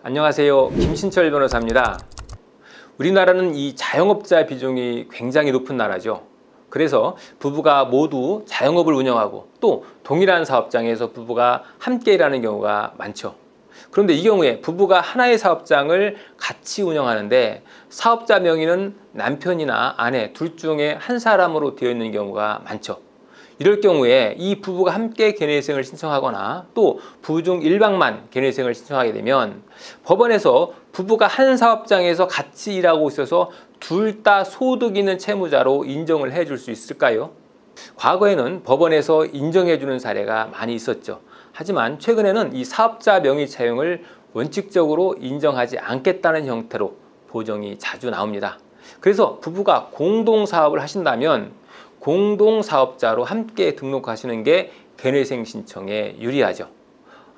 안녕하세요. 김신철 변호사입니다. 우리나라는 이 자영업자 비중이 굉장히 높은 나라죠. 그래서 부부가 모두 자영업을 운영하고 또 동일한 사업장에서 부부가 함께 일하는 경우가 많죠. 그런데 이 경우에 부부가 하나의 사업장을 같이 운영하는데 사업자 명의는 남편이나 아내 둘 중에 한 사람으로 되어 있는 경우가 많죠. 이럴 경우에 이 부부가 함께 개내회생을 신청하거나 또 부부 중 일방만 개내회생을 신청하게 되면 법원에서 부부가 한 사업장에서 같이 일하고 있어서 둘 다 소득 있는 채무자로 인정을 해줄 수 있을까요? 과거에는 법원에서 인정해주는 사례가 많이 있었죠. 하지만 최근에는 이 사업자 명의 차용을 원칙적으로 인정하지 않겠다는 형태로 보정이 자주 나옵니다. 그래서 부부가 공동사업을 하신다면 공동사업자로 함께 등록하시는 게 개내회생 신청에 유리하죠.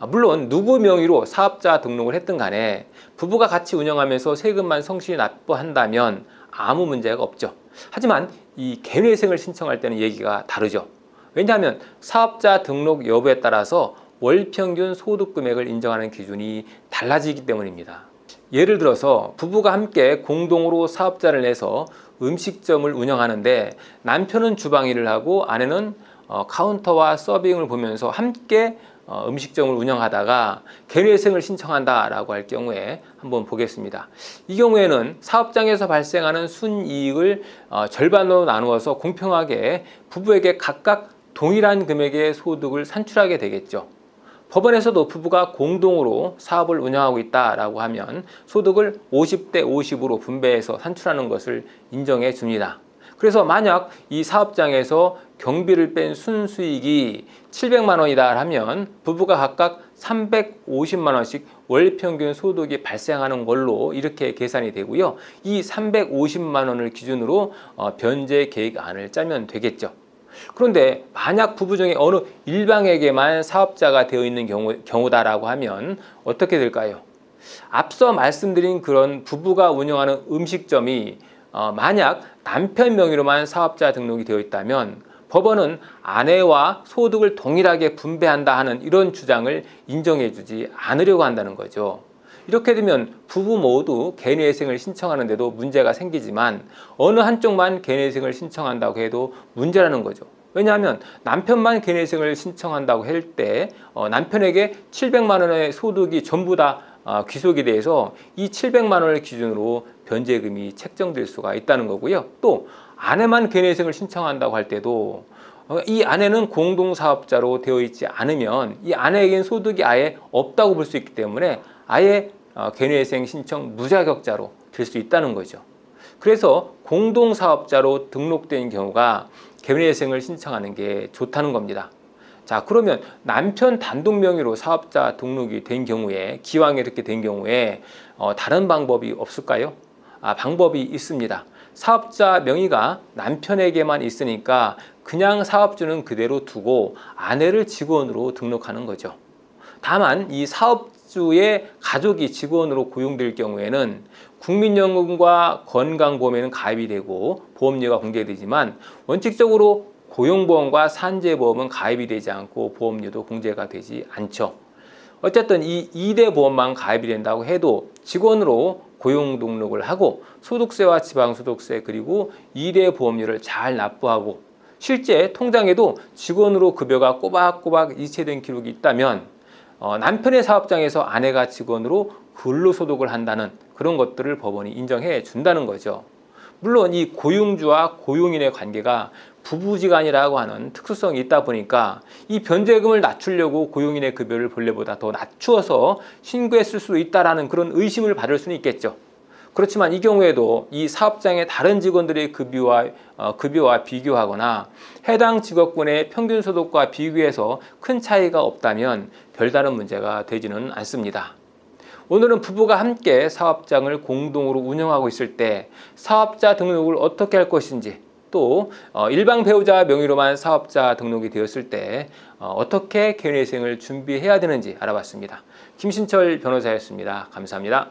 물론 누구 명의로 사업자 등록을 했든 간에 부부가 같이 운영하면서 세금만 성실히 납부한다면 아무 문제가 없죠. 하지만 이 개내회생을 신청할 때는 얘기가 다르죠. 왜냐하면 사업자 등록 여부에 따라서 월 평균 소득 금액을 인정하는 기준이 달라지기 때문입니다. 예를 들어서 부부가 함께 공동으로 사업자를 내서 음식점을 운영하는데 남편은 주방 일을 하고 아내는 카운터와 서빙을 보면서 함께 음식점을 운영하다가 개내회생을 신청한다라고 할 경우에 한번 보겠습니다. 이 경우에는 사업장에서 발생하는 순이익을 절반으로 나누어서 공평하게 부부에게 각각 동일한 금액의 소득을 산출하게 되겠죠. 법원에서도 부부가 공동으로 사업을 운영하고 있다라고 하면 소득을 50대 50으로 분배해서 산출하는 것을 인정해 줍니다. 그래서 만약 이 사업장에서 경비를 뺀 순수익이 700만 원이다 하면 부부가 각각 350만 원씩 월 평균 소득이 발생하는 걸로 이렇게 계산이 되고요. 이 350만 원을 기준으로 변제 계획안을 짜면 되겠죠. 그런데 만약 부부 중에 어느 일방에게만 사업자가 되어 있는 경우다라고 하면 어떻게 될까요? 앞서 말씀드린 그런 부부가 운영하는 음식점이 만약 남편 명의로만 사업자 등록이 되어 있다면 법원은 아내와 소득을 동일하게 분배한다 하는 이런 주장을 인정해주지 않으려고 한다는 거죠. 이렇게 되면 부부 모두 개내회생을 신청하는데도 문제가 생기지만 어느 한쪽만 개내회생을 신청한다고 해도 문제라는 거죠. 왜냐하면 남편만 개내회생을 신청한다고 할 때 남편에게 700만 원의 소득이 전부 다 귀속이 돼서 이 700만 원을 기준으로 변제금이 책정될 수가 있다는 거고요. 또 아내만 개내회생을 신청한다고 할 때도 이 아내는 공동사업자로 되어 있지 않으면 이 아내에겐 소득이 아예 없다고 볼 수 있기 때문에 아예 개내회생 신청 무자격자로 될 수 있다는 거죠. 그래서 공동사업자로 등록된 경우가 개내회생을 신청하는 게 좋다는 겁니다. 자, 그러면 남편 단독 명의로 사업자 등록이 된 경우에 기왕에 이렇게 된 경우에 다른 방법이 없을까요? 방법이 있습니다. 사업자 명의가 남편에게만 있으니까 그냥 사업주는 그대로 두고 아내를 직원으로 등록하는 거죠. 다만 이 사업주의 가족이 직원으로 고용될 경우에는 국민연금과 건강보험에는 가입이 되고 보험료가 공제되지만 원칙적으로 고용보험과 산재보험은 가입이 되지 않고 보험료도 공제가 되지 않죠. 어쨌든 이 2대 보험만 가입이 된다고 해도 직원으로 고용 등록을 하고 소득세와 지방소득세 그리고 2대 보험료를 잘 납부하고 실제 통장에도 직원으로 급여가 꼬박꼬박 이체된 기록이 있다면 남편의 사업장에서 아내가 직원으로 근로소득을 한다는 그런 것들을 법원이 인정해 준다는 거죠. 물론 이 고용주와 고용인의 관계가 부부지간이라고 하는 특수성이 있다 보니까 이 변제금을 낮추려고 고용인의 급여를 본래보다 더 낮추어서 신고했을 수도 있다라는 그런 의심을 받을 수는 있겠죠. 그렇지만 이 경우에도 이 사업장의 다른 직원들의 급여와 비교하거나 해당 직업군의 평균 소득과 비교해서 큰 차이가 없다면 별다른 문제가 되지는 않습니다. 오늘은 부부가 함께 사업장을 공동으로 운영하고 있을 때 사업자 등록을 어떻게 할 것인지 또 일방 배우자 명의로만 사업자 등록이 되었을 때 어떻게 개내회생을 준비해야 되는지 알아봤습니다. 김신철 변호사였습니다. 감사합니다.